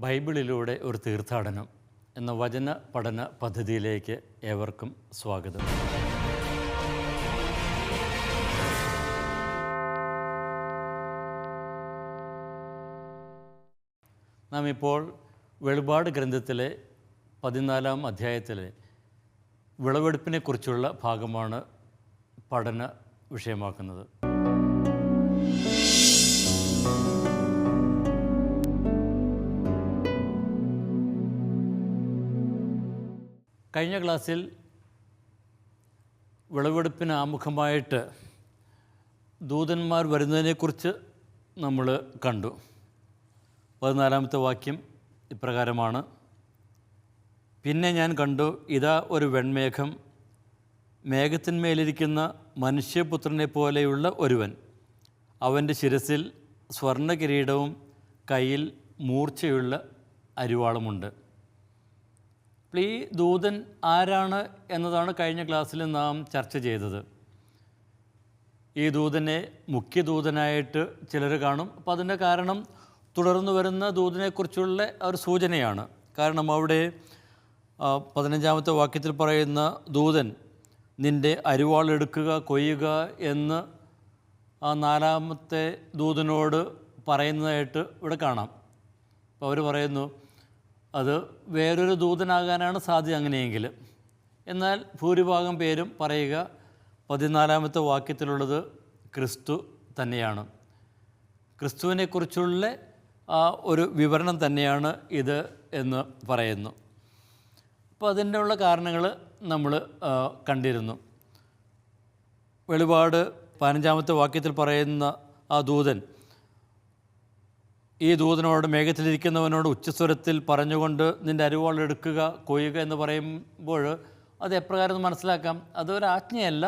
ബൈബിളിലൂടെ ഒരു തീർത്ഥാടനം എന്ന വചന പഠന പദ്ധതിയിലേക്ക് ഏവർക്കും സ്വാഗതം. നാം ഇപ്പോൾ വെളിപാട് ഗ്രന്ഥത്തിലെ 14-ാം അധ്യായത്തിലെ വിളവെടുപ്പിനെക്കുറിച്ചുള്ള ഭാഗമാണ് പഠന വിഷയമാക്കുന്നത്. കഴിഞ്ഞ ക്ലാസ്സിൽ വിളവെടുപ്പിന് ആമുഖമായിട്ട് ദൂതന്മാർ വരുന്നതിനെക്കുറിച്ച് നമ്മൾ കണ്ടു. 14-ാമത്തെ വാക്യം ഇപ്രകാരമാണ്: പിന്നെ ഞാൻ കണ്ടു, ഇതാ ഒരു വെൺമേഘം, മേഘത്തിന്മേലിരിക്കുന്ന മനുഷ്യപുത്രനെ പോലെയുള്ള ഒരുവൻ. അവൻ്റെ ശിരസിൽ സ്വർണ്ണകിരീടവും കയ്യിൽ മൂർച്ചയുള്ള അരിവാളുമുണ്ട്. ഈ ദൂതൻ ആരാണ് എന്നതാണ് കഴിഞ്ഞ ക്ലാസ്സിൽ നാം ചർച്ച ചെയ്തത്. ഈ ദൂതനെ മുഖ്യദൂതനായിട്ട് ചിലർ കാണും. അപ്പോൾ അതിൻ്റെ കാരണം തുടർന്ന് വരുന്ന ദൂതനെക്കുറിച്ചുള്ള ഒരു സൂചനയാണ്. കാരണം അവിടെ 15-ാമത്തെ വാക്യത്തിൽ പറയുന്ന ദൂതൻ നിൻ്റെ അരിവാളെടുക്കുക, കൊയ്യുക എന്ന് ആ 4-ാമത്തെ ദൂതനോട് പറയുന്നതായിട്ട് ഇവിടെ കാണാം. അപ്പോൾ അവർ പറയുന്നു അത് വേറൊരു ദൂതനാകാനാണ് സാധ്യത അങ്ങനെയെങ്കിൽ. എന്നാൽ ഭൂരിഭാഗം പേരും പറയുക 14-ാമത്തെ വാക്യത്തിലുള്ളത് ക്രിസ്തു തന്നെയാണ്. ക്രിസ്തുവിനെക്കുറിച്ചുള്ള ഒരു വിവരണം തന്നെയാണ് ഇത് എന്ന് പറയുന്നു. അപ്പോൾ അതിൻ്റെ ഉള്ള കാരണങ്ങൾ നമ്മൾ കണ്ടിരുന്നു. വെളിപാട് 15-ാമത്തെ വാക്യത്തിൽ പറയുന്ന ആ ദൂതൻ ഈ ദൂതനോട്, മേഘത്തിലിരിക്കുന്നവനോട് ഉച്ചസ്വരത്തിൽ പറഞ്ഞുകൊണ്ട് നിൻ്റെ അരിവാളെടുക്കുക, കൊയ്യുക എന്ന് പറയുമ്പോൾ അത് എപ്രകാരം മനസ്സിലാക്കാം? അതൊരു ആജ്ഞയല്ല,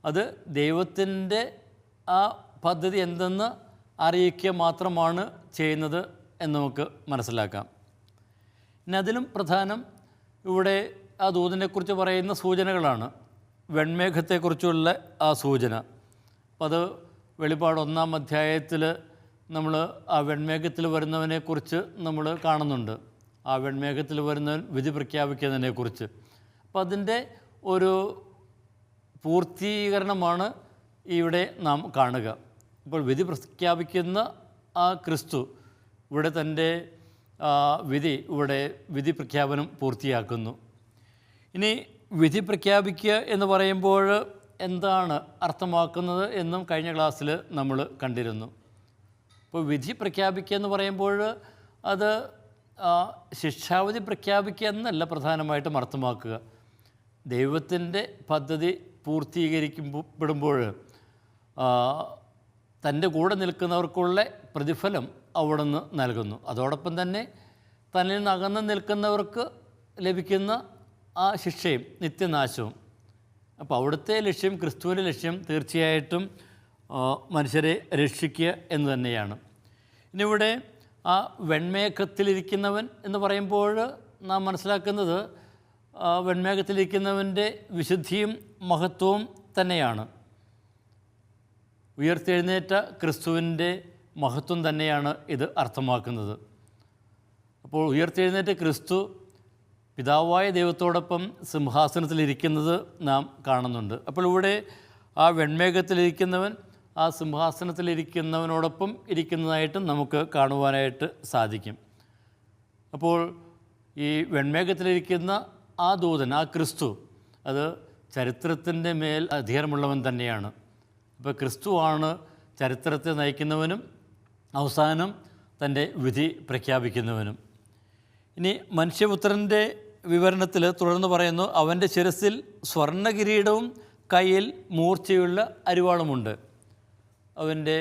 അത് ദൈവത്തിൻ്റെ ആ പദ്ധതി എന്തെന്ന് അറിയിക്കുക മാത്രമാണ് ചെയ്യുന്നത് എന്ന് നമുക്ക് മനസ്സിലാക്കാം. ഇനി അതിലും പ്രധാനം ഇവിടെ ആ ദൂതനെക്കുറിച്ച് പറയുന്ന സൂചനകളാണ്. വെൺമേഘത്തെക്കുറിച്ചുള്ള ആ സൂചന. അപ്പോൾ അത് വെളിപാട് 1-ാം അധ്യായത്തിൽ നമ്മൾ ആ വെൺമേഘത്തിൽ വരുന്നവനെക്കുറിച്ച് നമ്മൾ കാണുന്നുണ്ട്. ആ വെൺമേഘത്തിൽ വരുന്നവൻ വിധി പ്രഖ്യാപിക്കുന്നതിനെക്കുറിച്ച്. അപ്പോൾ അതിൻ്റെ ഒരു പൂർത്തീകരണമാണ് ഇവിടെ നാം കാണുക. ഇപ്പോൾ വിധി പ്രഖ്യാപിക്കുന്ന ആ ക്രിസ്തു ഇവിടെ തൻ്റെ വിധി പ്രഖ്യാപനം പൂർത്തിയാക്കുന്നു. ഇനി വിധി പ്രഖ്യാപിക്കുക എന്ന് പറയുമ്പോൾ എന്താണ് അർത്ഥമാക്കുന്നത് എന്നും കഴിഞ്ഞ ക്ലാസ്സിൽ നമ്മൾ കണ്ടിരുന്നു. ഇപ്പോൾ വിധി പ്രഖ്യാപിക്കുക എന്ന് പറയുമ്പോൾ അത് ശിക്ഷാവിധി പ്രഖ്യാപിക്കുക എന്നല്ല പ്രധാനമായിട്ടും അർത്ഥമാക്കുക. ദൈവത്തിൻ്റെ പദ്ധതി പൂർത്തീകരിക്കപ്പെടുമ്പോൾ തൻ്റെ കൂടെ നിൽക്കുന്നവർക്കുള്ള പ്രതിഫലം അവിടെ നിന്ന് നൽകുന്നു. അതോടൊപ്പം തന്നെ തന്നിൽ നിന്ന് അകന്ന് നിൽക്കുന്നവർക്ക് ലഭിക്കുന്ന ആ ശിക്ഷയും നിത്യനാശവും. അപ്പോൾ അവിടുത്തെ ലക്ഷ്യം, ക്രിസ്തുവിൻ്റെ ലക്ഷ്യം തീർച്ചയായിട്ടും മനുഷ്യരെ രക്ഷിക്കുക എന്ന് തന്നെയാണ്. ഇനി ഇവിടെ ആ വെൺമേഘത്തിലിരിക്കുന്നവൻ എന്ന് പറയുമ്പോൾ നാം മനസ്സിലാക്കുന്നത് വെൺമേഘത്തിലിരിക്കുന്നവൻ്റെ വിശുദ്ധിയും മഹത്വവും തന്നെയാണ്. ഉയർത്തെഴുന്നേറ്റ ക്രിസ്തുവിൻ്റെ മഹത്വം തന്നെയാണ് ഇത് അർത്ഥമാക്കുന്നത്. അപ്പോൾ ഉയർത്തെഴുന്നേറ്റ ക്രിസ്തു പിതാവായ ദൈവത്തോടൊപ്പം സിംഹാസനത്തിലിരിക്കുന്നത് നാം കാണുന്നുണ്ട്. അപ്പോൾ ഇവിടെ ആ വെൺമേഘത്തിലിരിക്കുന്നവൻ ആ സിംഹാസനത്തിലിരിക്കുന്നവനോടൊപ്പം ഇരിക്കുന്നതായിട്ടും നമുക്ക് കാണുവാനായിട്ട് സാധിക്കും. അപ്പോൾ ഈ വെൺമേഘത്തിലിരിക്കുന്ന ആ ദൂതൻ, ആ ക്രിസ്തു, അത് ചരിത്രത്തിൻ്റെ മേൽ അധികാരമുള്ളവൻ തന്നെയാണ്. അപ്പോൾ ക്രിസ്തുവാണ് ചരിത്രത്തെ നയിക്കുന്നവനും അവസാനം തൻ്റെ വിധി പ്രഖ്യാപിക്കുന്നവനും. ഇനി മനുഷ്യപുത്രൻ്റെ വിവരണത്തിൽ തുടർന്ന് പറയുന്നു, അവൻ്റെ ശിരസിൽ സ്വർണ്ണകിരീടവും കയ്യിൽ മൂർച്ചയുള്ള അരിവാളുമുണ്ട്. അവൻ്റെ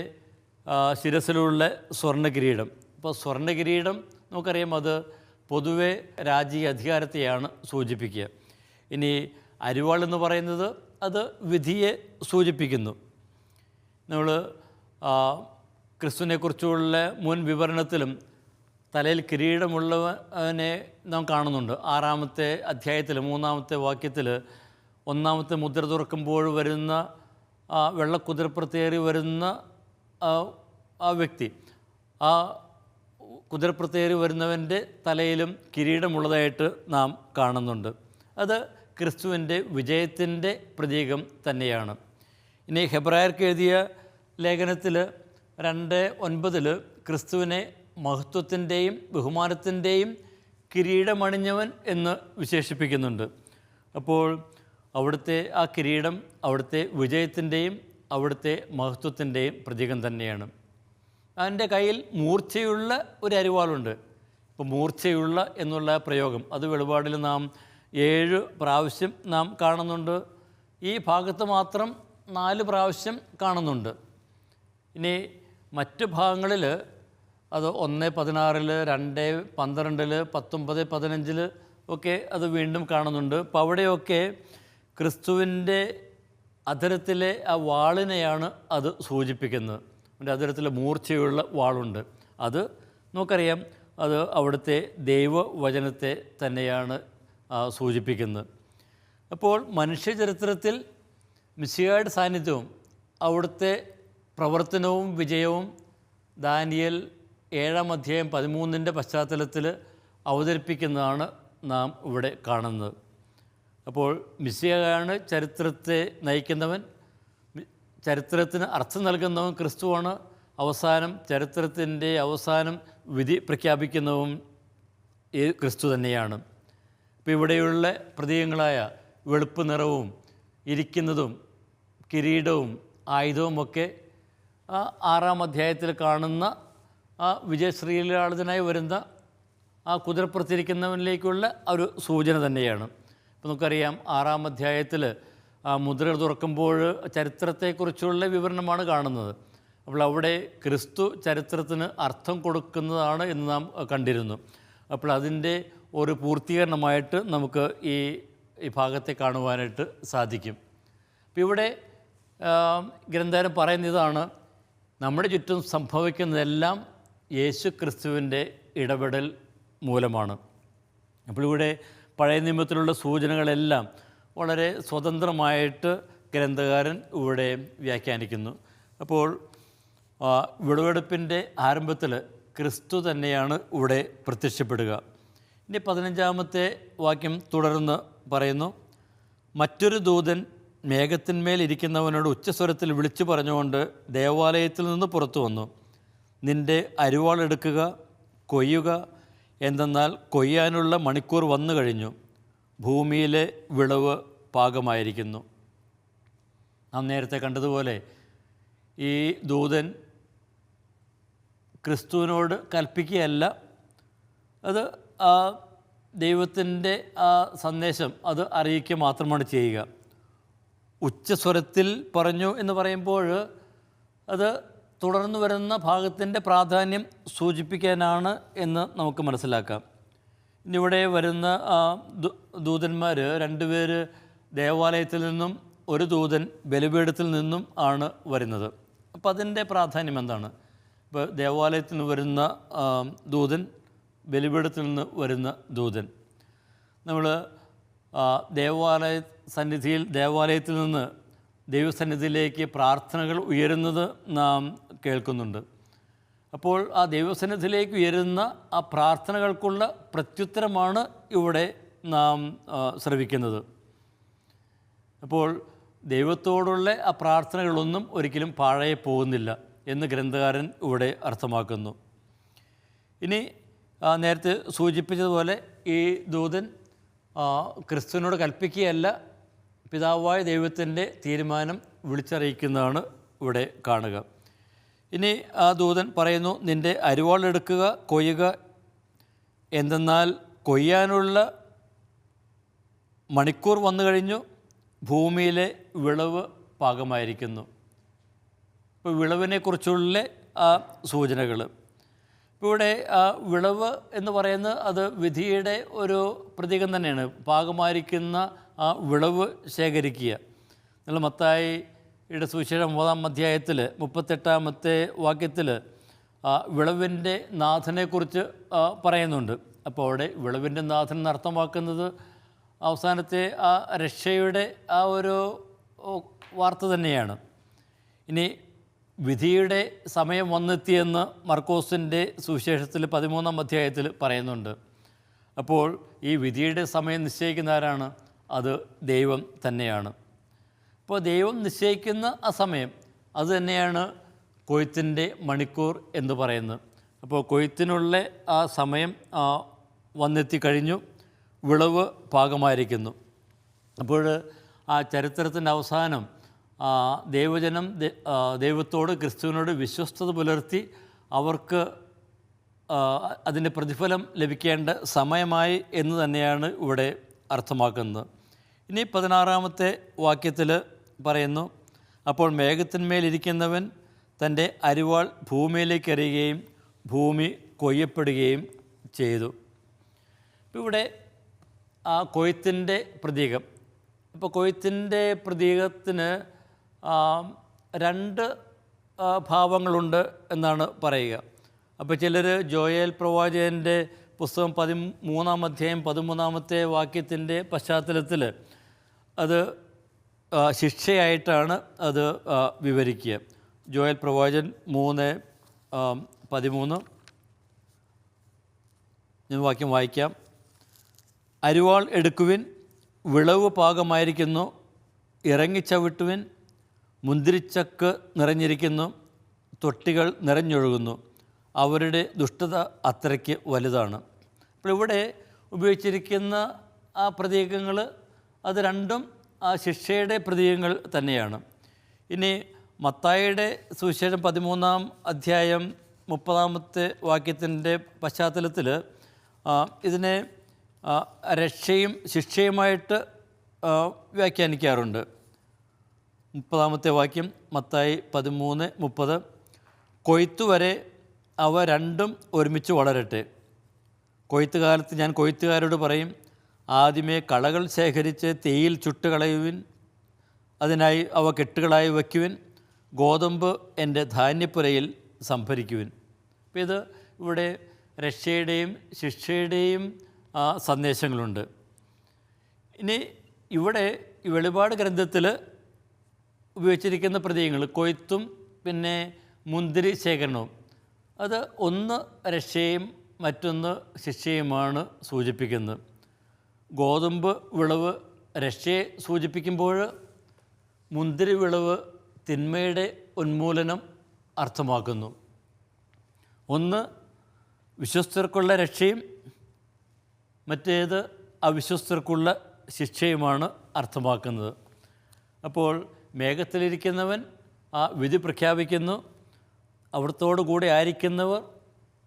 ശിരസിലുള്ള സ്വർണ്ണകിരീടം. അപ്പോൾ സ്വർണ്ണകിരീടം നമുക്കറിയാം, അത് പൊതുവെ രാജീയ അധികാരത്തെയാണ് സൂചിപ്പിക്കുക. ഇനി അരിവാൾ എന്ന് പറയുന്നത് അത് വിധിയെ സൂചിപ്പിക്കുന്നു. നമ്മൾ ക്രിസ്തുവിനെക്കുറിച്ചുള്ള മുൻ വിവരണത്തിലും തലയിൽ കിരീടമുള്ളവനെ നാം കാണുന്നുണ്ട്. 6-ാമത്തെ അധ്യായത്തിൽ 3-ാമത്തെ വാക്യത്തിൽ 1-ാമത്തെ മുദ്ര തുറക്കുമ്പോൾ വരുന്ന വെള്ളക്കുതിരപ്പുറത്തേറി വരുന്ന ആ വ്യക്തി, ആ കുതിരപ്പുറത്തേറി വരുന്നവൻ്റെ തലയിലും കിരീടമുള്ളതായിട്ട് നാം കാണുന്നുണ്ട്. അത് ക്രിസ്തുവിൻ്റെ വിജയത്തിൻ്റെ പ്രതീകം തന്നെയാണ്. ഇനി ഹെബ്രായർക്ക് എഴുതിയ ലേഖനത്തിൽ 2:9 ക്രിസ്തുവിനെ മഹത്വത്തിൻ്റെയും ബഹുമാനത്തിൻ്റെയും കിരീടമണിഞ്ഞവൻ എന്ന് വിശേഷിപ്പിക്കുന്നുണ്ട്. അപ്പോൾ അവിടുത്തെ ആ കിരീടം അവിടുത്തെ വിജയത്തിൻ്റെയും അവിടുത്തെ മഹത്വത്തിൻ്റെയും പ്രതീകം തന്നെയാണ്. അതിൻ്റെ കയ്യിൽ മൂർച്ചയുള്ള ഒരു അരിവാളുണ്ട്. ഇപ്പോൾ മൂർച്ചയുള്ള എന്നുള്ള പ്രയോഗം അത് വെളിപാടിൽ നാം 7 പ്രാവശ്യം നാം കാണുന്നുണ്ട്. ഈ ഭാഗത്ത് മാത്രം 4 പ്രാവശ്യം കാണുന്നുണ്ട്. ഇനി മറ്റ് ഭാഗങ്ങളിൽ അത് 1:16, 2:12, 19:15 ഒക്കെ അത് വീണ്ടും കാണുന്നുണ്ട്. അപ്പോൾ അവിടെയൊക്കെ ക്രിസ്തുവിൻ്റെ അധരത്തിലെ ആ വാളിനെയാണ് അത് സൂചിപ്പിക്കുന്നത്. അവൻ്റെ അധരത്തിൽ മൂർച്ചയുള്ള വാളുണ്ട്. അത് നമുക്കറിയാം, അത് അവിടുത്തെ ദൈവവചനത്തെ തന്നെയാണ് സൂചിപ്പിക്കുന്നത്. അപ്പോൾ മനുഷ്യചരിത്രത്തിൽ മിശിഹായുടെ സാന്നിധ്യവും അവിടുത്തെ പ്രവർത്തനവും വിജയവും ദാനിയേൽ 7:13 പശ്ചാത്തലത്തിൽ അവതരിപ്പിക്കുന്നതാണ് നാം ഇവിടെ കാണുന്നത്. അപ്പോൾ മിശിഹായാണ് ചരിത്രത്തെ നയിക്കുന്നവൻ, ചരിത്രത്തിന് അർത്ഥം നൽകുന്നവൻ ക്രിസ്തുവാണ്. ചരിത്രത്തിൻ്റെ അവസാനം വിധി പ്രഖ്യാപിക്കുന്നതും ക്രിസ്തു തന്നെയാണ്. ഇപ്പോൾ ഇവിടെയുള്ള പ്രതീകങ്ങളായ വെളുപ്പ് നിറവും ഇരിക്കുന്നതും കിരീടവും ആയുധവുമൊക്കെ 6-ാം അധ്യായത്തിൽ കാണുന്ന ആ വിജയശ്രീലാളിതനായി വരുന്ന ആ കുതിരപ്പുറത്തിരിക്കുന്നവനിലേക്കുള്ള ഒരു സൂചന തന്നെയാണ്. ഇപ്പോൾ നമുക്കറിയാം 6-ാം അധ്യായത്തിൽ ആ മുദ്രകൾ തുറക്കുമ്പോൾ ചരിത്രത്തെക്കുറിച്ചുള്ള വിവരണമാണ് കാണുന്നത്. അപ്പോൾ അവിടെ ക്രിസ്തു ചരിത്രത്തിന് അർത്ഥം കൊടുക്കുന്നതാണ് എന്ന് നാം കണ്ടിരുന്നു. അപ്പോൾ അതിൻ്റെ ഒരു പൂർത്തീകരണമായിട്ട് നമുക്ക് ഈ ഭാഗത്തെ കാണുവാനായിട്ട് സാധിക്കും. അപ്പോൾ ഇവിടെ ഗ്രന്ഥകാരൻ പറയുന്ന ഇതാണ്: നമ്മുടെ ചുറ്റും സംഭവിക്കുന്നതെല്ലാം യേശു ക്രിസ്തുവിൻ്റെ ഇടപെടൽ മൂലമാണ്. അപ്പോൾ ഇവിടെ പഴയ നിയമത്തിലുള്ള സൂചനകളെല്ലാം വളരെ സ്വതന്ത്രമായിട്ട് ഗ്രന്ഥകാരൻ ഇവിടെ വ്യാഖ്യാനിക്കുന്നു. അപ്പോൾ വിളവെടുപ്പിൻ്റെ ആരംഭത്തിൽ ക്രിസ്തു തന്നെയാണ് ഇവിടെ പ്രത്യക്ഷപ്പെടുക. ഇനി 15-ാമത്തെ വാക്യം തുടർന്ന് പറയുന്നു: മറ്റൊരു ദൂതൻ മേഘത്തിന്മേൽ ഇരിക്കുന്നവനോട് ഉച്ചസ്വരത്തിൽ വിളിച്ചു പറഞ്ഞുകൊണ്ട് ദേവാലയത്തിൽ നിന്ന് പുറത്തു വന്നു, നിൻ്റെ അരിവാളെടുക്കുക, കൊയ്യുക, എന്തെന്നാൽ കൊയ്യാനുള്ള മണിക്കൂർ വന്നു കഴിഞ്ഞു, ഭൂമിയിലെ വിളവ് പാകമായിരിക്കുന്നു. നാം നേരത്തെ കണ്ടതുപോലെ ഈ ദൂതൻ ക്രിസ്തുവിനോട് കൽപ്പിക്കുകയല്ല, അത് ആ ദൈവത്തിൻ്റെ ആ സന്ദേശം അത് അറിയിക്കുക മാത്രമാണ് ചെയ്യുക. ഉച്ചസ്വരത്തിൽ പറഞ്ഞു എന്ന് പറയുമ്പോൾ അത് തുടർന്ന് വരുന്ന ഭാഗത്തിൻ്റെ പ്രാധാന്യം സൂചിപ്പിക്കാനാണ് എന്ന് നമുക്ക് മനസ്സിലാക്കാം. ഇന്നിവിടെ വരുന്ന ദൂതന്മാർ 2 പേര് ദേവാലയത്തിൽ നിന്നും 1 ദൂതൻ ബലിപീഠത്തിൽ നിന്നും ആണ് വരുന്നത്. അപ്പോൾ അതിൻ്റെ പ്രാധാന്യം എന്താണ്? ഇപ്പോൾ ദേവാലയത്തിൽ നിന്ന് വരുന്ന ദൂതൻ, ബലിപീഠത്തിൽ നിന്ന് വരുന്ന ദൂതൻ. നമ്മൾ ദേവാലയത്തിൽ നിന്ന് ദൈവസന്നിധിയിലേക്ക് പ്രാർത്ഥനകൾ ഉയരുന്നത് നാം കേൾക്കുന്നുണ്ട്. അപ്പോൾ ആ ദൈവസന്നിധിയിലേക്ക് ഉയരുന്ന ആ പ്രാർത്ഥനകൾക്കുള്ള പ്രത്യുത്തരമാണ് ഇവിടെ നാം ശ്രവിക്കുന്നത്. അപ്പോൾ ദൈവത്തോടുള്ള ആ പ്രാർത്ഥനകളൊന്നും ഒരിക്കലും പാഴായി പോകുന്നില്ല എന്ന് ഗ്രന്ഥകാരൻ ഇവിടെ അർത്ഥമാക്കുന്നു. ഇനി നേരത്തെ സൂചിപ്പിച്ചതുപോലെ ഈ ദൂതൻ ക്രിസ്തുവിനോട് കൽപ്പിക്കുകയല്ല, പിതാവായ ദൈവത്തിൻ്റെ തീരുമാനം വിളിച്ചറിയിക്കുന്നതാണ് ഇവിടെ കാണുക. ഇനി ആ ദൂതൻ പറയുന്നു, നിൻ്റെ അരിവാളെടുക്കുക, കൊയ്യുക, എന്തെന്നാൽ കൊയ്യാനുള്ള മണിക്കൂർ വന്നു കഴിഞ്ഞു, ഭൂമിയിലെ വിളവ് പാകമായിരിക്കുന്നു. ഇപ്പോൾ വിളവിനെക്കുറിച്ചുള്ള ആ സൂചനകൾ. ഇപ്പോൾ ഇവിടെ ആ വിളവ് എന്ന് പറയുന്നത് അത് വിധിയുടെ ഒരു പ്രതീകം തന്നെയാണ്. പാകമായിരിക്കുന്ന ആ വിളവ് ശേഖരിക്കുക. നിങ്ങൾ മത്തായിയുടെ സുവിശേഷം 9-ാം അധ്യായത്തിൽ 38-ാമത്തെ വാക്യത്തിൽ വിളവിൻ്റെ നാഥനെക്കുറിച്ച് പറയുന്നുണ്ട്. അപ്പോൾ അവിടെ വിളവിൻ്റെ നാഥൻ എന്നർത്ഥമാക്കുന്നത് അവസാനത്തെ ആ രക്ഷയുടെ ആ ഒരു വാർത്ത തന്നെയാണ്. ഇനി വിധിയുടെ സമയം വന്നെത്തിയെന്ന് മർക്കോസിൻ്റെ സുവിശേഷത്തിൽ 13-ാം അധ്യായത്തിൽ പറയുന്നുണ്ട്. അപ്പോൾ ഈ വിധിയുടെ സമയം നിശ്ചയിക്കുന്ന ആരാണ്? അത് ദൈവം തന്നെയാണ്. അപ്പോൾ ദൈവം നിശ്ചയിക്കുന്ന ആ സമയം അത് തന്നെയാണ് കൊയ്ത്തിൻ്റെ മണിക്കൂർ എന്ന് പറയുന്നത്. അപ്പോൾ കൊയ്ത്തിനുള്ള ആ സമയം വന്നെത്തിക്കഴിഞ്ഞു, വിളവ് പാകമായിരിക്കുന്നു. അപ്പോൾ ആ ചരിത്രത്തിൻ്റെ അവസാനം ദൈവജനം ദൈവത്തോട്, ക്രിസ്തുവിനോട് വിശ്വസ്തത പുലർത്തി അവർക്ക് അതിൻ്റെ പ്രതിഫലം ലഭിക്കേണ്ട സമയമായി എന്ന് തന്നെയാണ് ഇവിടെ അർത്ഥമാക്കുന്നത്. ഇനി 16-ാമത്തെ വാക്യത്തിൽ പറയുന്നു, അപ്പോൾ മേഘത്തിന്മേലിരിക്കുന്നവൻ തൻ്റെ അരിവാൾ ഭൂമിയിലേക്ക് എറിയുകയും ഭൂമി കൊയ്യപ്പെടുകയും ചെയ്തു. ഇവിടെ ആ കൊയ്ത്തിൻ്റെ പ്രതീകം, ഇപ്പോൾ കൊയ്ത്തിൻ്റെ പ്രതീകത്തിന് 2 ഭാവങ്ങളുണ്ട് എന്നാണ് പറയുക. അപ്പോൾ ചിലർ ജോയേൽ പ്രവാചകൻ്റെ പുസ്തകം 13-ാം അധ്യായം 13-ാമത്തെ വാക്യത്തിൻ്റെ പശ്ചാത്തലത്തിൽ അത് ശിക്ഷയായിട്ടാണ് അത് വിവരിക്കുക. ജോയേൽ പ്രവാചകൻ 3:13 ഞാൻ വാക്യം വായിക്കാം. അരിവാൾ എടുക്കുവിൻ, വിളവ് പാകമായിരിക്കുന്നു, ഇറങ്ങിച്ചവിട്ടുവിൻ, മുന്തിരിച്ചക്ക് നിറഞ്ഞിരിക്കുന്നു, തൊട്ടികൾ നിറഞ്ഞൊഴുകുന്നു, അവരുടെ ദുഷ്ടത അത്രയ്ക്ക് വലുതാണ്. അപ്പോൾ ഇവിടെ ഉപയോഗിച്ചിരിക്കുന്ന ആ പ്രതീകങ്ങൾ അത് രണ്ടും ആ ശിക്ഷയുടെ പ്രതീകങ്ങൾ തന്നെയാണ്. ഇനി മത്തായിയുടെ സുവിശേഷം 13-ാം അധ്യായം 30-ാമത്തെ വാക്യത്തിൻ്റെ പശ്ചാത്തലത്തിൽ ഇതിനെ രക്ഷയും ശിക്ഷയുമായിട്ട് വ്യാഖ്യാനിക്കാറുണ്ട്. 30-ാമത്തെ വാക്യം മത്തായി 13:30, കൊയ്ത്തുവരെ അവ രണ്ടും ഒരുമിച്ച് വളരട്ടെ. കൊയ്ത്തുകാലത്ത് ഞാൻ കൊയ്ത്തുകാരോട് പറയും, ആദ്യമേ കളകൾ ശേഖരിച്ച് തീയിൽ ചുട്ടുകളയുവിൻ, അതിനായി അവ കെട്ടുകളായി വയ്ക്കുവിൻ, ഗോതമ്പ് എൻ്റെ ധാന്യപ്പുരയിൽ സംഭരിക്കുവിൻ. അപ്പോൾ ഇത് ഇവിടെ രക്ഷയുടെയും ശിക്ഷയുടെയും സന്ദേശങ്ങളുണ്ട്. ഇനി ഇവിടെ ഈ വെളിപാട് ഗ്രന്ഥത്തിൽ ഉപയോഗിച്ചിരിക്കുന്ന പ്രതീകങ്ങൾ കൊയ്ത്തും പിന്നെ മുന്തിരി ശേഖരണവും, അത് ഒന്ന് രക്ഷയും മറ്റൊന്ന് ശിക്ഷയുമാണ് സൂചിപ്പിക്കുന്നത്. ഗോതമ്പ് വിളവ് രക്ഷയെ സൂചിപ്പിക്കുമ്പോൾ മുന്തിരി വിളവ് തിന്മയുടെ ഉന്മൂലനം അർത്ഥമാക്കുന്നു. ഒന്ന് വിശ്വസ്തർക്കുള്ള രക്ഷയും മറ്റേത് അവിശ്വസ്തർക്കുള്ള ശിക്ഷയുമാണ് അർത്ഥമാക്കുന്നത്. അപ്പോൾ മേഘത്തിലിരിക്കുന്നവൻ ആ വിധി പ്രഖ്യാപിക്കുന്നു, അവിടത്തോടു കൂടെ ആയിരിക്കുന്നവർ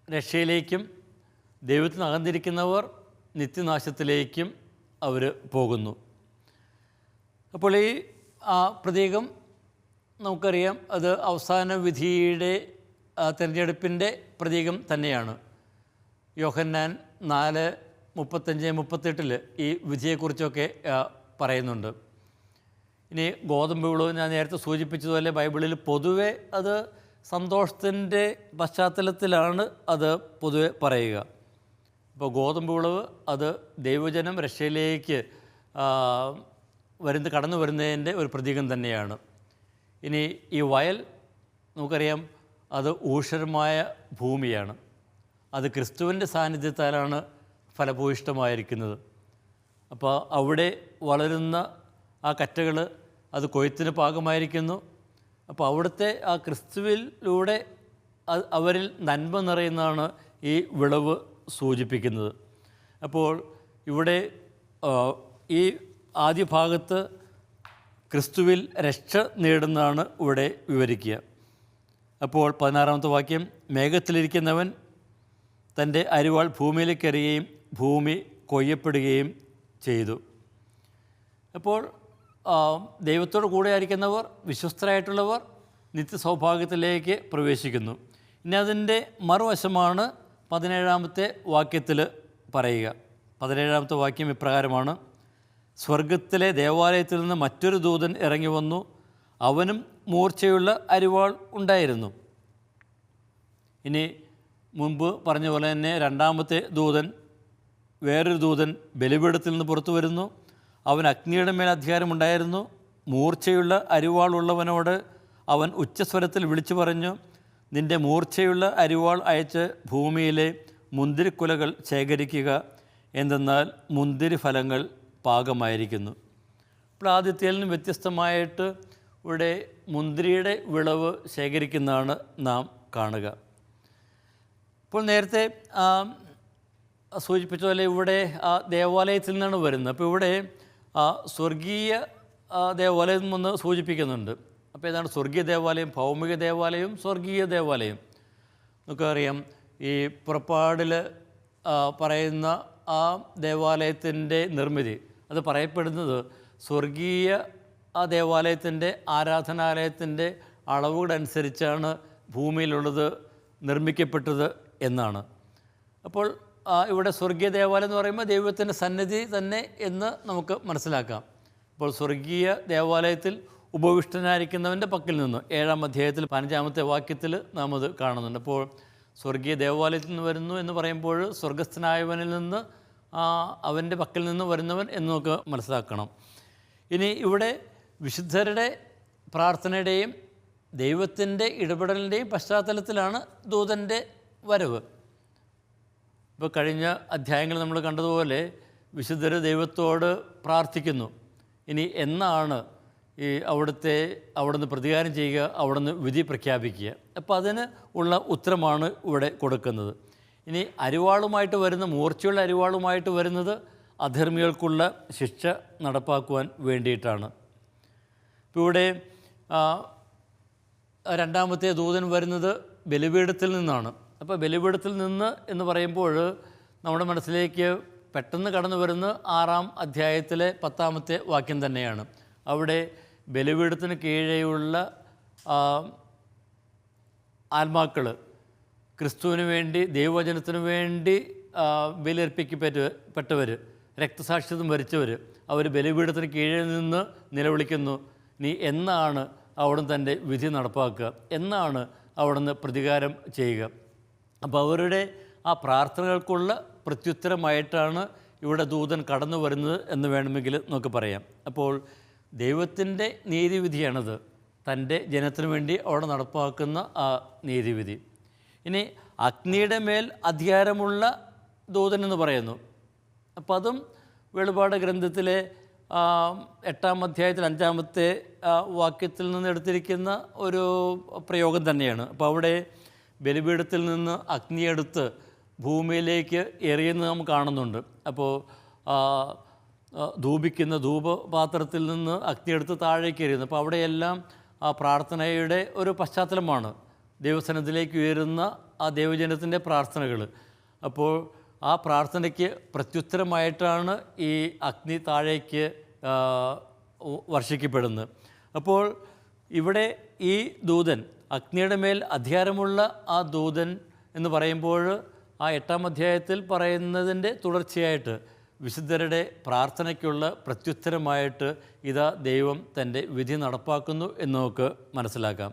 രക്ഷയിലേക്കും ദൈവത്തിന് അകന്നിരിക്കുന്നവർ നിത്യനാശത്തിലേക്കും അവർ പോകുന്നു. അപ്പോൾ ഈ പ്രതീകം നമുക്കറിയാം, അത് അവസാന വിധിയുടെ തിരഞ്ഞെടുപ്പിൻ്റെ പ്രതീകം തന്നെയാണ്. യോഹന്നാൻ 4:35-38 ഈ വിധിയെക്കുറിച്ചൊക്കെ പറയുന്നുണ്ട്. ഇനി ഗോതമ്പ് വിളവ് ഞാൻ നേരത്തെ സൂചിപ്പിച്ചതുപോലെ ബൈബിളിൽ പൊതുവെ അത് സന്തോഷത്തിൻ്റെ പശ്ചാത്തലത്തിലാണ് അത് പൊതുവെ പറയുക. ഇപ്പോൾ ഗോതമ്പ് വിളവ് അത് ദൈവജനം രക്ഷയിലേക്ക് കടന്നു വരുന്നതിൻ്റെ ഒരു പ്രതീകം തന്നെയാണ്. ഇനി ഈ വയൽ നമുക്കറിയാം, അത് ഊഷരമായ ഭൂമിയാണ്. അത് ക്രിസ്തുവിൻ്റെ സാന്നിധ്യത്താലാണ് ഫലഭൂയിഷ്ടമായിരിക്കുന്നത്. അപ്പോൾ അവിടെ വളരുന്ന ആ കറ്റകൾ അത് കൊയ്ത്തിന് പാകമായിരിക്കുന്നു. അപ്പോൾ അവിടുത്തെ ആ ക്രിസ്തുവിലൂടെ അവരിൽ നന്മ നിറയുന്നതാണ് ഈ വിളവ് സൂചിപ്പിക്കുന്നത്. അപ്പോൾ ഇവിടെ ഈ ആദ്യ ഭാഗത്ത് ക്രിസ്തുവിൽ രക്ഷ നേടുന്നതാണ് ഇവിടെ വിവരിക്കുക. അപ്പോൾ 16-ാമത്തെ വാക്യം, മേഘത്തിലിരിക്കുന്നവൻ തൻ്റെ അരിവാൾ ഭൂമിയിലേക്ക് എറിയുകയും ഭൂമി കൊയ്യപ്പെടുകയും ചെയ്തു. അപ്പോൾ ദൈവത്തോട് കൂടെ ആയിരിക്കുന്നവർ, വിശ്വസ്തരായിട്ടുള്ളവർ നിത്യസൗഭാഗ്യത്തിലേക്ക് പ്രവേശിക്കുന്നു. ഇനി അതിൻ്റെ മറുവശമാണ് 17-ാമത്തെ വാക്യത്തിൽ പറയുക. 17-ാമത്തെ വാക്യം ഇപ്രകാരമാണ്, സ്വർഗത്തിലെ ദേവാലയത്തിൽ നിന്ന് മറ്റൊരു ദൂതൻ ഇറങ്ങി വന്നു, അവനും മൂർച്ചയുള്ള അരിവാൾ ഉണ്ടായിരുന്നു. ഇനി മുമ്പ് പറഞ്ഞ പോലെ തന്നെ രണ്ടാമത്തെ ദൂതൻ, വേറൊരു ദൂതൻ ബലിപീഠത്തിൽ നിന്ന് പുറത്തു വരുന്നു. അവൻ അഗ്നിയുടെ മേൽ അധികാരമുണ്ടായിരുന്നു. മൂർച്ചയുള്ള അരിവാളുള്ളവനോട് അവൻ ഉച്ചസ്വരത്തിൽ വിളിച്ചു പറഞ്ഞു, നിൻ്റെ മൂർച്ചയുള്ള അരിവാൾ അയച്ച് ഭൂമിയിലെ മുന്തിരിക്കുലകൾ ശേഖരിക്കുക, എന്തെന്നാൽ മുന്തിരി ഫലങ്ങൾ പാകമായിരിക്കുന്നു. അപ്പോൾ ആദ്യത്തേൽ നിന്നും വ്യത്യസ്തമായിട്ട് ഇവിടെ മുന്തിരിയുടെ വിളവ് ശേഖരിക്കുന്നതാണ് നാം കാണുക. ഇപ്പോൾ നേരത്തെ സൂചിപ്പിച്ച പോലെ ഇവിടെ ദേവാലയത്തിൽ നിന്നാണ് വരുന്നത്. അപ്പോൾ ഇവിടെ സ്വർഗീയ ദേവാലയം എന്ന് സൂചിപ്പിക്കുന്നുണ്ട്. അപ്പോൾ ഏതാണ് സ്വർഗീയ ദേവാലയം? ഭൗമിക ദേവാലയവും സ്വർഗീയ ദേവാലയം. നമുക്കറിയാം, ഈ പുറപ്പാടിൽ പറയുന്ന ആ ദേവാലയത്തിൻ്റെ നിർമ്മിതി അത് പറയപ്പെടുന്നത് സ്വർഗീയ ദേവാലയത്തിൻ്റെ ആരാധനാലയത്തിൻ്റെ അളവുകളനുസരിച്ചാണ് ഭൂമിയിലുള്ളത് നിർമ്മിക്കപ്പെട്ടത് എന്നാണ്. അപ്പോൾ ഇവിടെ സ്വർഗീയ ദേവാലയം എന്ന് പറയുമ്പോൾ ദൈവത്തിൻ്റെ സന്നിധി തന്നെ എന്ന് നമുക്ക് മനസ്സിലാക്കാം. അപ്പോൾ സ്വർഗീയ ദേവാലയത്തിൽ ഉപവിഷ്ടനായിരിക്കുന്നവൻ്റെ പക്കൽ നിന്ന് 7-ാം അധ്യായത്തിൽ 15-ാമത്തെ വാക്യത്തിൽ നാം അത് കാണുന്നുണ്ട്. അപ്പോൾ സ്വർഗീയ ദേവാലയത്തിൽ നിന്ന് വരുന്നു എന്ന് പറയുമ്പോൾ സ്വർഗസ്ഥനായവനിൽ നിന്ന് അവൻ്റെ പക്കൽ നിന്ന് വരുന്നവൻ എന്ന് നമുക്ക് മനസ്സിലാക്കണം. ഇനി ഇവിടെ വിശുദ്ധരുടെ പ്രാർത്ഥനയുടെയും ദൈവത്തിൻ്റെ ഇടപെടലിൻ്റെയും പശ്ചാത്തലത്തിലാണ് ദൂതൻ്റെ വരവ്. ഇപ്പോൾ കഴിഞ്ഞ അധ്യായങ്ങൾ നമ്മൾ കണ്ടതുപോലെ വിശുദ്ധർ ദൈവത്തോട് പ്രാർത്ഥിക്കുന്നു, ഇനി എന്നാണ് ഈ അവിടുന്ന് പ്രതികാരം ചെയ്യുക, അവിടുന്ന് വിധി പ്രഖ്യാപിക്കുക. അപ്പോൾ അതിന് ഉള്ള ഉത്തരമാണ് ഇവിടെ കൊടുക്കുന്നത്. ഇനി അരിവാളുമായിട്ട് വരുന്ന, മൂർച്ചയുള്ള അരിവാളുമായിട്ട് വരുന്നത് അധർമ്മികൾക്കുള്ള ശിക്ഷ നടപ്പാക്കുവാൻ വേണ്ടിയിട്ടാണ്. ഇപ്പോൾ ഇവിടെ രണ്ടാമത്തെ ദൂതൻ വരുന്നത് ബലിപീഠത്തിൽ നിന്നാണ്. അപ്പോൾ ബലിപീഠത്തിൽ നിന്ന് എന്ന് പറയുമ്പോൾ നമ്മുടെ മനസ്സിലേക്ക് പെട്ടെന്ന് കടന്നു വരുന്ന 6-ാം അധ്യായത്തിലെ 10-ാമത്തെ വാക്യം തന്നെയാണ്. അവിടെ ബലിപീഠത്തിന് കീഴെയുള്ള ആത്മാക്കൾ ക്രിസ്തുവിന് വേണ്ടി, ദൈവവചനത്തിനു വേണ്ടി ബലിയർപ്പിക്കപ്പെട്ടവർ, രക്തസാക്ഷിത്വം വരിച്ചവർ, അവർ ബലിപീഠത്തിന് കീഴിൽ നിന്ന് നിലവിളിക്കുന്നു, നീ എന്നാണ് അവിടുന്ന് തൻ്റെ വിധി നടപ്പാക്കുക, എന്നാണ് അവിടുന്ന് പ്രതികാരം ചെയ്യുക. അപ്പോൾ അവരുടെ ആ പ്രാർത്ഥനകൾക്കുള്ള പ്രത്യുത്തരമായിട്ടാണ് ഇവിടെ ദൂതൻ കടന്നു വരുന്നത് എന്ന് വേണമെങ്കിൽ നമുക്ക് പറയാം. അപ്പോൾ ദൈവത്തിൻ്റെ നീതിവിധിയാണത്, തൻ്റെ ജനത്തിനു വേണ്ടി അവിടെ നടപ്പാക്കുന്ന ആ നീതിവിധി. ഇനി അഗ്നിയുടെ മേൽ അധികാരമുള്ള ദൂതൻ എന്ന് പറയുന്നു. അപ്പോൾ അതും വെളിപാട് ഗ്രന്ഥത്തിലെ 8-ാം അധ്യായത്തിൽ 5-ാമത്തെ വാക്യത്തിൽ നിന്ന് എടുത്തിരിക്കുന്ന ഒരു പ്രയോഗം തന്നെയാണ്. അപ്പോൾ അവിടെ ബലിപീഠത്തിൽ നിന്ന് അഗ്നിയെടുത്ത് ഭൂമിയിലേക്ക് എറിയുന്നത് നാം കാണുന്നുണ്ട്. അപ്പോൾ ധൂപിക്കുന്ന ധൂപപാത്രത്തിൽ നിന്ന് അഗ്നിയെടുത്ത് താഴേക്ക് എറിയുന്നു. അപ്പോൾ അവിടെയെല്ലാം ആ പ്രാർത്ഥനയുടെ ഒരു പശ്ചാത്തലമാണ്, ദൈവസന്നിധിയിലേക്ക് ഉയരുന്ന ആ ദൈവജനത്തിൻ്റെ പ്രാർത്ഥനകൾ. അപ്പോൾ ആ പ്രാർത്ഥനയ്ക്ക് പ്രത്യുത്തരമായിട്ടാണ് ഈ അഗ്നി താഴേക്ക് വർഷിക്കപ്പെടുന്നത്. അപ്പോൾ ഇവിടെ ഈ ദൂതൻ, അഗ്നിയുടെ മേൽ അധികാരമുള്ള ആ ദൂതൻ എന്ന് പറയുമ്പോൾ ആ 8-ാം അധ്യായത്തിൽ പറയുന്നതിൻ്റെ തുടർച്ചയായിട്ട് വിശുദ്ധരുടെ പ്രാർത്ഥനയ്ക്കുള്ള പ്രത്യുത്തരമായിട്ട് ഇതാ ദൈവം തൻ്റെ വിധി നടപ്പാക്കുന്നു എന്ന് നമുക്ക് മനസ്സിലാക്കാം.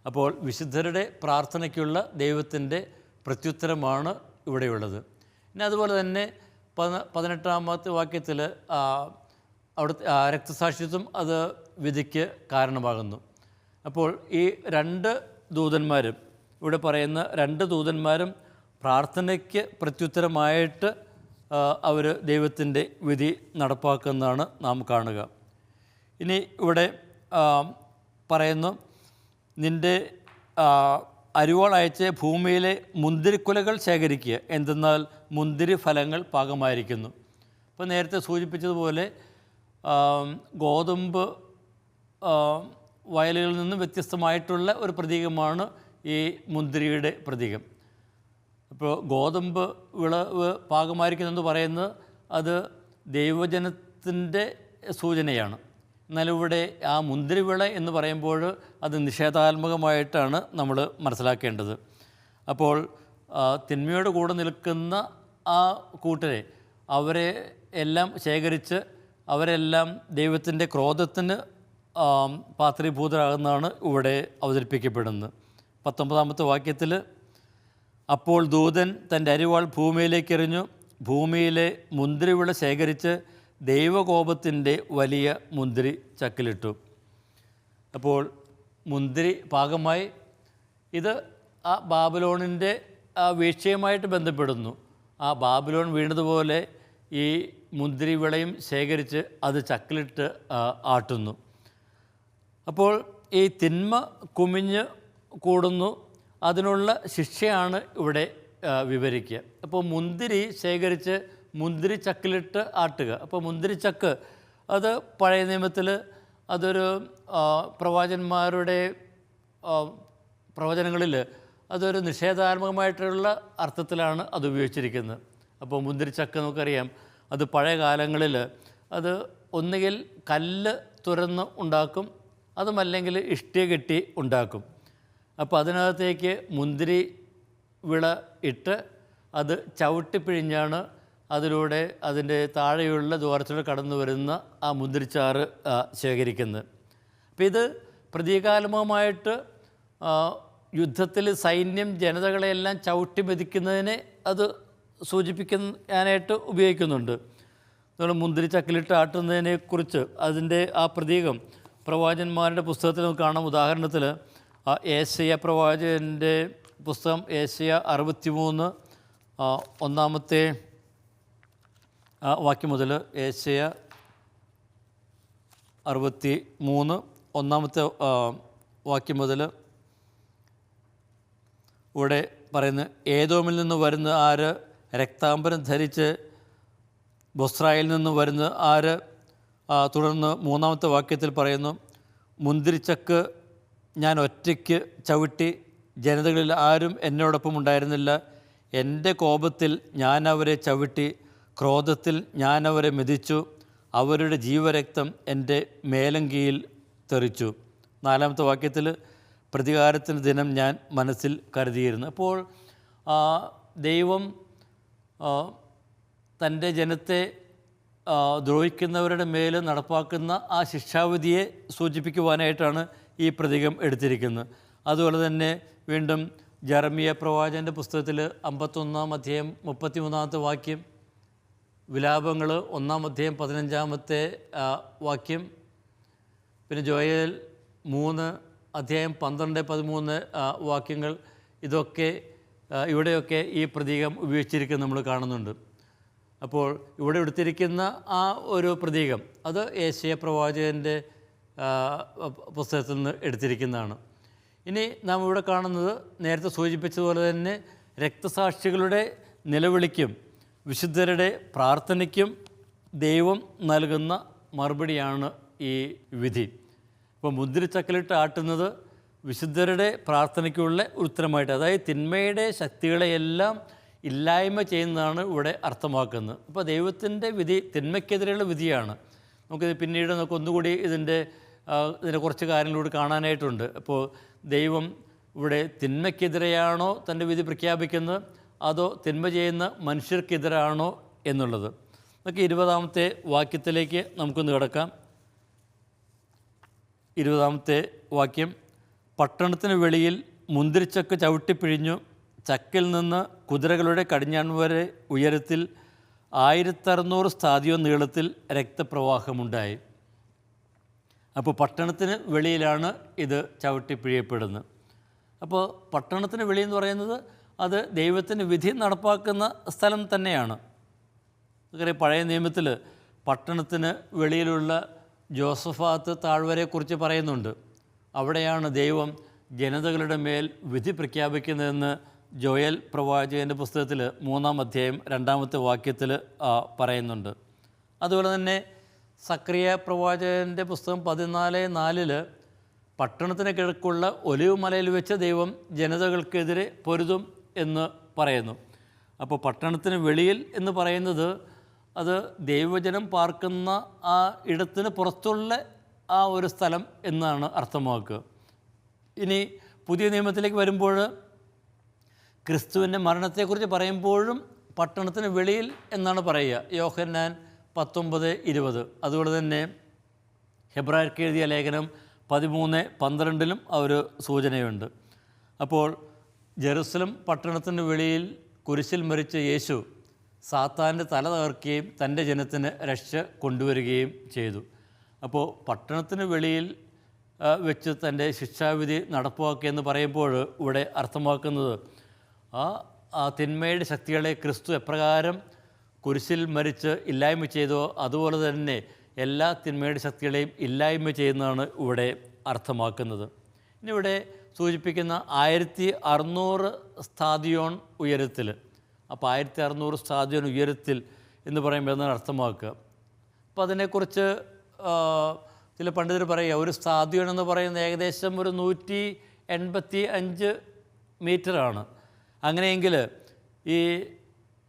അപ്പോൾ വിശുദ്ധരുടെ പ്രാർത്ഥനയ്ക്കുള്ള ദൈവത്തിൻ്റെ പ്രത്യുത്തരമാണ് ഇവിടെയുള്ളത്. പിന്നെ അതുപോലെ തന്നെ 18-ാമത്തെ വാക്യത്തിൽ അവിടുത്തെ രക്തസാക്ഷിത്വം അത് വിധിക്ക് കാരണമാകുന്നു. അപ്പോൾ ഈ 2 ദൂതന്മാരും, ഇവിടെ പറയുന്ന 2 ദൂതന്മാരും പ്രാർത്ഥനയ്ക്ക് പ്രത്യുത്തരമായിട്ട് അവർ ദൈവത്തിൻ്റെ വിധി നടപ്പാക്കുന്നതാണ് നാം കാണുക. ഇനി ഇവിടെ പറയുന്നു, നിൻ്റെ അരിവാൾ അയച്ച് ഭൂമിയിലെ മുന്തിരിക്കുലകൾ ശേഖരിക്കുക, എന്തെന്നാൽ മുന്തിരി ഫലങ്ങൾ പാകമായിരിക്കുന്നു. ഇപ്പോൾ നേരത്തെ സൂചിപ്പിച്ചതുപോലെ ഗോതമ്പ് വയലുകളിൽ നിന്നും വ്യത്യസ്തമായിട്ടുള്ള ഒരു പ്രതീകമാണ് ഈ മുന്തിരിയുടെ പ്രതീകം. അപ്പോൾ ഗോതമ്പ് വിളവ് പാകമായിരിക്കുന്നെന്ന് പറയുന്നത് അത് ദൈവജനത്തിൻ്റെ സൂചനയാണ്. എന്നാലിവിടെ ആ മുന്തിരിവിള എന്ന് പറയുമ്പോൾ അത് നിഷേധാത്മകമായിട്ടാണ് നമ്മൾ മനസ്സിലാക്കേണ്ടത്. അപ്പോൾ തിന്മയോട് കൂടെ നിൽക്കുന്ന ആ കൂട്ടരെ, അവരെ എല്ലാം ശേഖരിച്ച് അവരെല്ലാം ദൈവത്തിൻ്റെ ക്രോധത്തിന് പാത്രീഭൂതരാകുന്നതാണ് ഇവിടെ അവതരിപ്പിക്കപ്പെടുന്നത്. 19-ാമത്തെ വാക്യത്തിൽ, അപ്പോൾ ദൂതൻ തൻ്റെ അരിവാൾ ഭൂമിയിലേക്ക് എറിഞ്ഞു, ഭൂമിയിലെ മുന്തിരിവിള ശേഖരിച്ച് ദൈവകോപത്തിൻ്റെ വലിയ മുന്തിരി ചക്കിലിട്ടു. അപ്പോൾ മുന്തിരി പാകമായി. ഇത് ആ ബാബിലോണിൻ്റെ ആ വീഴ്ചയുമായിട്ട് ബന്ധപ്പെടുന്നു. ആ ബാബിലോൺ വീണതുപോലെ ഈ മുന്തിരി വിളയും ശേഖരിച്ച് അത് ചക്കിലിട്ട് ആട്ടുന്നു. അപ്പോൾ ഈ തിന്മ കുമിഞ്ഞ് കൂടുന്നു, അതിനുള്ള ശിക്ഷയാണ് ഇവിടെ വിവരിക്കുക. അപ്പോൾ മുന്തിരി ശേഖരിച്ച് മുന്തിരി ചക്കിലിട്ട് ആട്ടുക. അപ്പോൾ മുന്തിരിച്ചക്ക് അത് പഴയ നിയമത്തിൽ അതൊരു പ്രവാചകന്മാരുടെ പ്രവചനങ്ങളിൽ അതൊരു നിഷേധാത്മകമായിട്ടുള്ള അർത്ഥത്തിലാണ് അത് ഉപയോഗിച്ചിരിക്കുന്നത്. അപ്പോൾ മുന്തിരിച്ചക്ക് നമുക്കറിയാം, അത് പഴയ കാലങ്ങളിൽ അത് ഒന്നുകിൽ കല്ല് തുരന്ന് ഉണ്ടാക്കും, അതുമല്ലെങ്കിൽ ഇഷ്ടിക കെട്ടി ഉണ്ടാക്കും. അപ്പോൾ അതിനകത്തേക്ക് മുന്തിരി വിള ഇട്ട് അത് ചവിട്ടിപ്പിഴിഞ്ഞാണ് അതിലൂടെ അതിൻ്റെ താഴെയുള്ള ദ്വാരത്തിലൂടെ കടന്നു വരുന്ന ആ മുന്തിരിച്ചാറ് ശേഖരിക്കുന്നത്. അപ്പോൾ ഇത് പ്രതീകാത്മകമായിട്ട് യുദ്ധത്തിൽ സൈന്യം ജനതകളെയെല്ലാം ചവിട്ടി മെതിക്കുന്നതിനെ അത് സൂചിപ്പിക്കാനായിട്ട് ഉപയോഗിക്കുന്നുണ്ട്. നമ്മൾ മുന്തിരിച്ചക്കിലിട്ട് ആട്ടുന്നതിനെക്കുറിച്ച് അതിൻ്റെ ആ പ്രതീകം പ്രവാചകന്മാരുടെ പുസ്തകത്തിൽ നമുക്ക് കാണാം. ഉദാഹരണത്തിൽ ഏശയ്യാ പ്രവാചകൻ്റെ പുസ്തകം ഏശയ്യാ 63 ഒന്നാമത്തെ വാക്യം മുതൽ ഏശയ്യാ 63 ഒന്നാമത്തെ വാക്യം മുതൽ ഇവിടെ പറയുന്നത്, ഏദോമിൽ നിന്ന് വരുന്ന ആര്, രക്താംബരം ധരിച്ച് ബൊസ്രായിൽ നിന്ന് വരുന്ന ആര്. തുടർന്ന് മൂന്നാമത്തെ വാക്യത്തിൽ പറയുന്നു, മുന്തിരിച്ചക്ക് ഞാൻ ഒറ്റയ്ക്ക് ചവിട്ടി, ജനതകളിൽ ആരും എന്നോടൊപ്പം ഉണ്ടായിരുന്നില്ല. എൻ്റെ കോപത്തിൽ ഞാൻ അവരെ ചവിട്ടി, ക്രോധത്തിൽ ഞാൻ അവരെ മെതിച്ചു, അവരുടെ ജീവരക്തം എൻ്റെ മേലങ്കിയിൽ തെറിച്ചു. നാലാമത്തെ വാക്യത്തിൽ, പ്രതികാരത്തിന് ദിനം ഞാൻ മനസ്സിൽ കരുതിയിരുന്നു. അപ്പോൾ ദൈവം തൻ്റെ ജനത്തെ ദ്രോഹിക്കുന്നവരുടെ മേൽ നടപ്പാക്കുന്ന ആ ശിക്ഷാവിധിയെ സൂചിപ്പിക്കുവാനായിട്ടാണ് ഈ പ്രതീകം എടുത്തിരിക്കുന്നത്. അതുപോലെ തന്നെ വീണ്ടും ജെറമിയ പ്രവാചകൻ്റെ പുസ്തകത്തിൽ 51 അധ്യായം 33 വാക്യം, വിലാപങ്ങൾ 1 അധ്യായം 15 വാക്യം, പിന്നെ ജോയേൽ 3 അധ്യായം 12-13 വാക്യങ്ങൾ, ഇതൊക്കെ ഇവിടെയൊക്കെ ഈ പ്രതീകം ഉപയോഗിച്ചിരിക്കുന്നത് നമ്മൾ കാണുന്നുണ്ട്. അപ്പോൾ ഇവിടെ എടുത്തിരിക്കുന്ന ആ ഒരു പ്രതീകം അത് ഏശയ്യാ പ്രവാചകൻ്റെ പുസ്തകത്തിൽ നിന്ന് എടുത്തിരിക്കുന്നതാണ്. ഇനി നാം ഇവിടെ കാണുന്നത് നേരത്തെ സൂചിപ്പിച്ചതുപോലെ തന്നെ രക്തസാക്ഷികളുടെ നിലവിളിക്കും വിശുദ്ധരുടെ പ്രാർത്ഥനയ്ക്കും ദൈവം നൽകുന്ന മറുപടിയാണ് ഈ വിധി. ഇപ്പോൾ മുന്തിരിച്ചക്കിലിട്ട് ആട്ടുന്നത് വിശുദ്ധരുടെ പ്രാർത്ഥനയ്ക്കുള്ള ഉത്തരമായിട്ട്, അതായത് തിന്മയുടെ ശക്തികളെയെല്ലാം ഇല്ലായ്മ ചെയ്യുന്നതാണ് ഇവിടെ അർത്ഥമാക്കുന്നത്. അപ്പോൾ ദൈവത്തിൻ്റെ വിധി തിന്മയ്ക്കെതിരെയുള്ള വിധിയാണ്. നമുക്കിത് പിന്നീട് നമുക്ക് ഒന്നുകൂടി ഇതിൻ്റെ കുറച്ച് കാര്യങ്ങളൂടെ കാണാനായിട്ടുണ്ട്. അപ്പോൾ ദൈവം ഇവിടെ തിന്മയ്ക്കെതിരെയാണോ തൻ്റെ വിധി പ്രഖ്യാപിക്കുന്നത്, അതോ തിന്മ ചെയ്യുന്ന മനുഷ്യർക്കെതിരാണോ എന്നുള്ളത്. നമുക്ക് 20 വാക്യത്തിലേക്ക് നമുക്കൊന്ന് കിടക്കാം. 20 വാക്യം, പട്ടണത്തിന് വെളിയിൽ മുന്തിരിച്ചക്ക് ചവിട്ടിപ്പിഴിഞ്ഞു, ചക്കിൽ നിന്ന് കുതിരകളുടെ കടിഞ്ഞാൺ വരെ ഉയരത്തിൽ 1600 സ്ഥാദിയോ നീളത്തിൽ രക്തപ്രവാഹമുണ്ടായി. അപ്പോൾ പട്ടണത്തിന് വെളിയിലാണ് ഇത് ചവിട്ടിപ്പിഴിയപ്പെടുന്നത്. അപ്പോൾ പട്ടണത്തിന് വെളിയെന്ന് പറയുന്നത് അത് ദൈവത്തിൻ്റെ വിധി നടപ്പാക്കുന്ന സ്ഥലം തന്നെയാണ്. പഴയ നിയമത്തിൽ പട്ടണത്തിന് വെളിയിലുള്ള ജോസഫാത്ത് താഴ്വരയെക്കുറിച്ച് പറയുന്നുണ്ട്. അവിടെയാണ് ദൈവം ജനതകളുടെ മേൽ വിധി പ്രഖ്യാപിക്കുന്നതെന്ന് ജോയൽ പ്രവാചകൻ്റെ പുസ്തകത്തിൽ 3 അധ്യായം 2 വാക്യത്തിൽ പറയുന്നുണ്ട്. അതുപോലെ തന്നെ സക്രിയ പ്രവാചകൻ്റെ പുസ്തകം 14:4 പട്ടണത്തിന് കിഴക്കുള്ള ഒലിവ് മലയിൽ വെച്ച് ദൈവം ജനതകൾക്കെതിരെ പൊരുതും എന്ന് പറയുന്നു. അപ്പോൾ പട്ടണത്തിന് വെളിയിൽ എന്ന് പറയുന്നത് അത് ദൈവജനം പാർക്കുന്ന ആ ഇടത്തിന് പുറത്തുള്ള ആ ഒരു സ്ഥലം എന്നാണ് അർത്ഥമാക്കുക. ഇനി പുതിയ നിയമത്തിലേക്ക് വരുമ്പോൾ ക്രിസ്തുവിൻ്റെ മരണത്തെക്കുറിച്ച് പറയുമ്പോഴും പട്ടണത്തിന് വെളിയിൽ എന്നാണ് പറയുക. യോഹന്നാൻ 19:20. അതുപോലെ തന്നെ ഹെബ്രായർക്ക് എഴുതിയ ലേഖനം 13:12 ആ ഒരു സൂചനയുണ്ട്. അപ്പോൾ ജെറുസലം പട്ടണത്തിന് വെളിയിൽ കുരിശിൽ മരിച്ച യേശു സാത്താൻ്റെ തല തകർക്കുകയും തൻ്റെ ജനത്തിന് രക്ഷ കൊണ്ടുവരികയും ചെയ്തു. അപ്പോൾ പട്ടണത്തിന് വെളിയിൽ വെച്ച് തൻ്റെ ശിക്ഷാവിധി നടപ്പാക്കിയെന്ന് പറയുമ്പോൾ ഇവിടെ അർത്ഥമാക്കുന്നത് ആ തിന്മയുടെ ശക്തികളെ ക്രിസ്തു എപ്രകാരം കുരിശിൽ മരിച്ച് ഇല്ലായ്മ ചെയ്തോ അതുപോലെ തന്നെ എല്ലാ തിന്മയുടെ ശക്തികളെയും ഇല്ലായ്മ ചെയ്യുന്നതാണ് ഇവിടെ അർത്ഥമാക്കുന്നത്. ഇനി ഇവിടെ സൂചിപ്പിക്കുന്ന 1600 സ്ഥാദിയോൺ ഉയരത്തിൽ. അപ്പോൾ 1600 സ്ഥാദിയോൺ ഉയരത്തിൽ എന്ന് പറയുമ്പോൾ എന്താണ് അർത്ഥമാക്കുക? അപ്പോൾ അതിനെക്കുറിച്ച് ചില പണ്ഡിതർ പറയുക, ഒരു സ്ഥാദിയോൺ എന്ന് പറയുന്നത് ഏകദേശം ഒരു 185 മീറ്ററാണ്. അങ്ങനെയെങ്കിൽ ഈ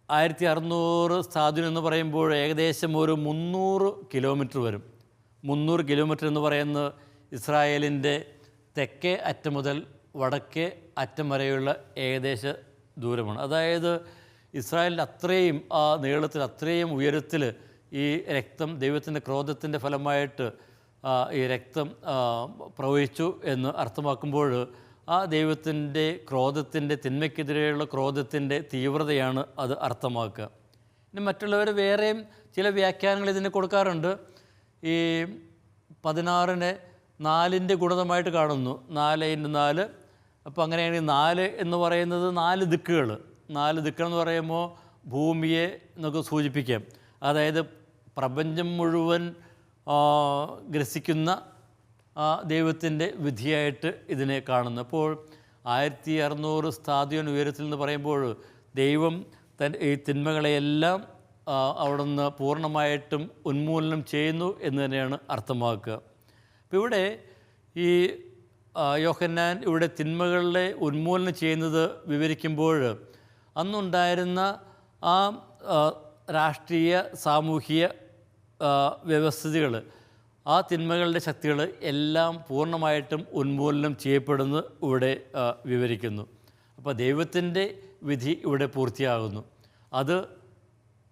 1600 സ്ഥാദിയോൺ എന്ന് പറയുമ്പോൾ ഏകദേശം ഒരു 300 കിലോമീറ്റർ വരും. 300 കിലോമീറ്റർ എന്ന് പറയുന്നത് ഇസ്രായേലിൻ്റെ തെക്കേ അറ്റം മുതൽ വടക്കേ അറ്റം വരെയുള്ള ഏകദേശ ദൂരമാണ്. അതായത് ഇസ്രായേലിൻ്റെ അത്രയും ആ നീളത്തിൽ അത്രയും ഉയരത്തിൽ ഈ രക്തം ദൈവത്തിൻ്റെ ക്രോധത്തിൻ്റെ ഫലമായിട്ട് ഈ രക്തം പ്രവഹിച്ചു എന്ന് അർത്ഥമാക്കുമ്പോൾ ആ ദൈവത്തിൻ്റെ ക്രോധത്തിൻ്റെ തിന്മയ്ക്കെതിരെയുള്ള ക്രോധത്തിൻ്റെ തീവ്രതയാണ് അത് അർത്ഥമാക്കുക. ഇനി മറ്റുള്ളവർ വേറെയും ചില വ്യാഖ്യാനങ്ങൾ ഇതിന് കൊടുക്കാറുണ്ട്. ഈ 16-നെ 4ൻ്റെ ഗുണിതമായിട്ട് കാണുന്നു, 4x4. അപ്പോൾ അങ്ങനെയാണെങ്കിൽ 4 എന്ന് പറയുന്നത് 4 ദിക്കുകൾ. 4 ദിക്കുകളെന്ന് പറയുമ്പോൾ ഭൂമിയെ നമുക്ക് സൂചിപ്പിക്കാം. അതായത് പ്രപഞ്ചം മുഴുവൻ ഗ്രസിക്കുന്ന ദൈവത്തിൻ്റെ വിധിയായിട്ട് ഇതിനെ കാണുന്നു. അപ്പോൾ 1600 സ്ഥാദിയോൺ ഉയരത്തിൽ എന്ന് പറയുമ്പോൾ ദൈവം ഈ തിന്മകളെയെല്ലാം അവിടെ നിന്ന് പൂർണ്ണമായിട്ടും ഉന്മൂലനം ചെയ്യുന്നു എന്ന് തന്നെയാണ് അർത്ഥമാക്കുക. അപ്പോൾ ഇവിടെ ഈ യോഹന്നാൻ ഇവിടെ തിന്മകളെ ഉന്മൂലനം ചെയ്യുന്നത് വിവരിക്കുമ്പോൾ അന്നുണ്ടായിരുന്ന ആ രാഷ്ട്രീയ സാമൂഹിക വ്യവസ്ഥിതികൾ, ആ തിന്മകളുടെ ശക്തികൾ എല്ലാം പൂർണ്ണമായിട്ടും ഉന്മൂലനം ചെയ്യപ്പെടുന്നു ഇവിടെ വിവരിക്കുന്നു. അപ്പോൾ ദൈവത്തിൻ്റെ വിധി ഇവിടെ പൂർത്തിയാകുന്നു. അത്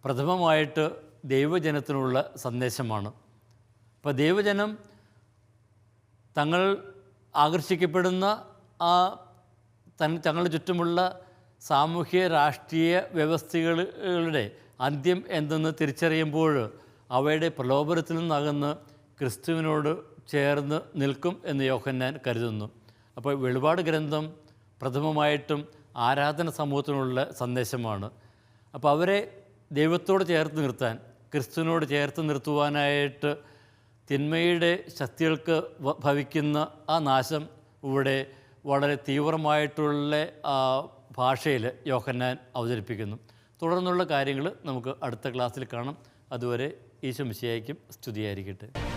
പ്രഥമമായിട്ട് ദൈവജനത്തിനുള്ള സന്ദേശമാണ്. അപ്പോൾ ദൈവജനം തങ്ങൾ ആകർഷിക്കപ്പെടുന്ന ആ തങ്ങളുടെ ചുറ്റുമുള്ള സാമൂഹ്യ രാഷ്ട്രീയ വ്യവസ്ഥകളുടെ അന്ത്യം എന്തെന്ന് തിരിച്ചറിയുമ്പോൾ അവയുടെ പ്രലോഭനത്തിൽ നിന്നകന്ന് ക്രിസ്തുവിനോട് ചേർന്ന് നിൽക്കും എന്ന് യോഹന്നാൻ കരുതുന്നു. അപ്പോൾ വെളിപാട് ഗ്രന്ഥം പ്രഥമമായിട്ടും ആരാധന സമൂഹത്തിനുള്ള സന്ദേശമാണ്. അപ്പോൾ അവരെ ദൈവത്തോട് ചേർത്ത് നിർത്താൻ, ക്രിസ്തുവിനോട് ചേർത്ത് നിർത്തുവാനായിട്ട് തിന്മയുടെ ശക്തികൾക്ക് ഭവിക്കുന്ന ആ നാശം ഇവിടെ വളരെ തീവ്രമായിട്ടുള്ള ഭാഷയിൽ യോഹന്നാൻ അവതരിപ്പിക്കുന്നു. തുടർന്നുള്ള കാര്യങ്ങൾ നമുക്ക് അടുത്ത ക്ലാസ്സിൽ കാണാം. അതുവരെ ഈശോ മിശിഹായ്ക്കും സ്തുതിയായിരിക്കട്ടെ.